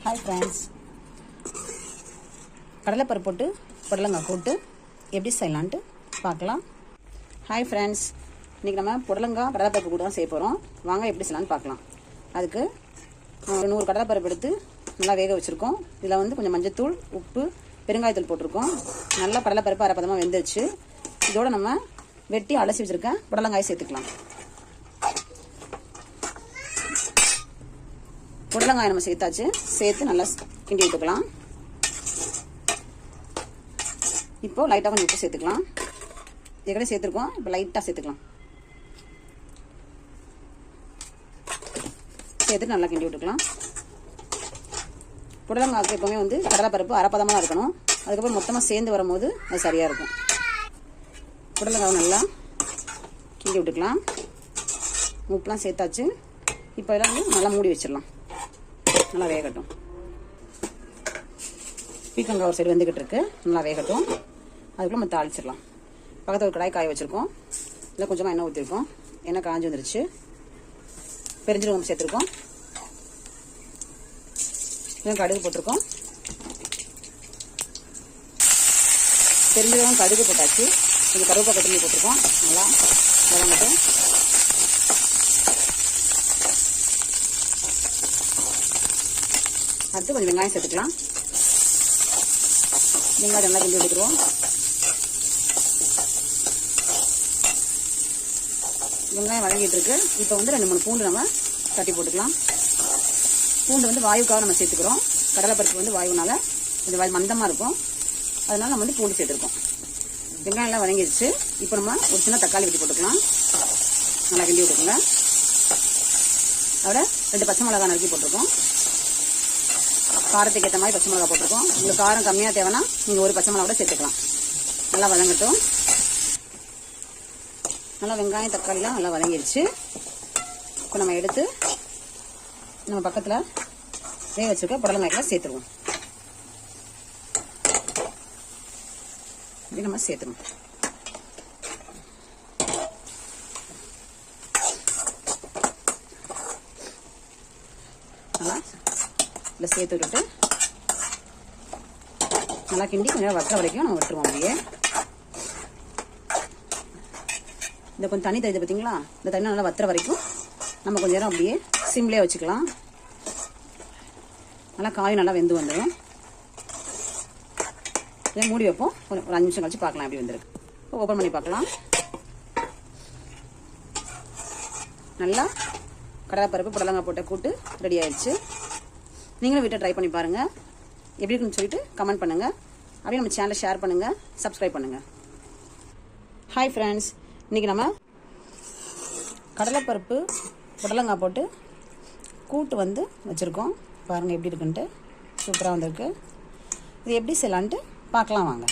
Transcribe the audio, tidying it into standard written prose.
Hi friends, கடலைப்பருப்பு போட்டு புடலங்காய் போட்டு எப்படி செய்யலான்ட்டு பார்க்கலாம். ஹாய் ஃப்ரெண்ட்ஸ், இன்றைக்கி நம்ம புடலங்காய் கடலைப்பருப்பு கூட தான் செய்ய போகிறோம். வாங்க எப்படி செய்யலான்னு பார்க்கலாம். அதுக்கு 100 கடலைப்பருப்பு எடுத்து நல்லா வேக வச்சுருக்கோம். இதில் வந்து கொஞ்சம் மஞ்சத்தூள், உப்பு, பெருங்காயத்தூள் போட்டிருக்கோம். நல்லா கடலைப்பருப்பு அரைப்பதமாக வெந்துருச்சு. இதோடு நம்ம வெட்டி அலசி வச்சுருக்கேன் புடலங்காயை சேர்த்துக்கலாம். புடலங்காய் நம்ம சேர்த்தாச்சு. சேர்த்து நல்லா கிண்டி விட்டுக்கலாம். இப்போ லைட்டாக கொஞ்சம் உப்பு சேர்த்துக்கலாம். ஏற்கனவே சேர்த்துருக்கோம், இப்போ லைட்டாக சேர்த்துக்கலாம். சேர்த்துட்டு நல்லா கிண்டி விட்டுக்கலாம். புடலங்காய்க்கு எப்பவுமே வந்து கடலைப்பருப்பு அரைப்பதமாக இருக்கணும். அதுக்கப்புறம் மொத்தமாக சேர்ந்து வரும்போது அது சரியாக இருக்கும். புடலங்காய் நல்லா கிண்டி விட்டுக்கலாம். உப்புலாம் சேர்த்தாச்சு. இப்போ இதெல்லாம் வந்து நல்லா மூடி வச்சிடலாம். நல்லா வேகட்டும். பீக்கங்காய் ஒரு சைடு வெந்துக்கிட்டு இருக்கு, நல்லா வேகட்டும். அதுக்குள்ள நம்ம தாளிச்சிடலாம். பக்கத்தில் ஒரு கடாய் காய வச்சுருக்கோம். இல்லை கொஞ்சமாக எண்ணெய் ஊற்றிருக்கோம். எண்ணெய் காஞ்சி வந்துருச்சு. பெருஞ்சீரகம் சேர்த்துருக்கோம். இன்னும் கடுகு போட்டிருக்கோம். பெருஞ்சீரகம் கடுகு போட்டாச்சு. கொஞ்சம் கருவேப்பிலை கொத்தமல்லி போட்டிருக்கோம். நல்லா வதங்கட்டும். அடுத்து கொஞ்சம் வெங்காயம் சேர்த்துக்கலாம். வெங்காயம் நல்லா கிண்டி விட்டுக்குவோம். வெங்காயம் வதங்கிட்டு இருக்கு. இப்போ வந்து 2-3 பூண்டு நம்ம தட்டி போட்டுக்கலாம். பூண்டு வந்து வாயுக்காக நம்ம சேர்த்துக்கிறோம். கடலைப்பருப்பு வந்து வாயுனால கொஞ்சம் வாயு மந்தமாக இருக்கும். அதனால நம்ம வந்து பூண்டு சேர்த்துருக்கோம். வெங்காயம் எல்லாம் வதங்கிடுச்சு. இப்போ நம்ம ஒரு சின்ன தக்காளி வெட்டி போட்டுக்கலாம். நல்லா கிண்டி விட்டுக்கோங்க. அதோட 2 பச்சை மிளகாய் நறுக்கி போட்டிருக்கோம். காரத்துக்கு ஏற்ற மாதிரி பச்சை மிளகா போட்டிருக்கோம். உங்களுக்கு காரம் கம்மியாக தேவைன்னா நீங்கள் ஒரு பச்சை மிளகா கூட சேர்த்துக்கலாம். நல்லா வதங்கட்டும். நல்லா வெங்காயம் தக்காளிலாம் நல்லா வதங்கிடுச்சு. இப்போ நம்ம எடுத்து நம்ம பக்கத்தில் வேக வச்சுருக்க புடலங்காய்க்கெல்லாம் சேர்த்துருவோம். இப்படி நம்ம சேர்த்துருவோம். நல்லா இதில் சேர்த்து விட்டுட்டு நல்லா கிண்டி கொஞ்சம் வற்ற வரைக்கும் நம்ம விட்டுருவோம். அப்படியே இந்த கொஞ்சம் தண்ணி தெரியுது பார்த்தீங்களா? இந்த தண்ணி நல்லா வற்ற வரைக்கும் நம்ம கொஞ்சம் நேரம் அப்படியே சிம்லேயே வச்சுக்கலாம். நல்லா காயும் நல்லா வெந்து வந்துடும். இதை மூடி வைப்போம். ஒரு 5 நிமிஷம் கழிச்சு பார்க்கலாம் எப்படி வந்துருக்கு. இப்போ ஓப்பன் பண்ணி பார்க்கலாம். நல்லா கடலைப்பருப்பு புடலங்காய் போட்ட கூட்டு ரெடி ஆயிடுச்சு. நீங்களும் வீட்டை ட்ரை பண்ணி பாருங்கள். எப்படி இருக்குன்னு சொல்லிட்டு கமெண்ட் பண்ணுங்கள். அப்படியே நம்ம சேனலை ஷேர் பண்ணுங்கள், சப்ஸ்கிரைப் பண்ணுங்கள். ஹாய் ஃப்ரெண்ட்ஸ், இன்றைக்கி நம்ம கடலைப்பருப்பு புடலங்காய் போட்டு கூட்டு வந்து வச்சுருக்கோம். பாருங்கள் எப்படி இருக்குன்ட்டு. சூப்பராக வந்திருக்கு. இது எப்படி செய்யலான்ட்டு பார்க்கலாம் வாங்க.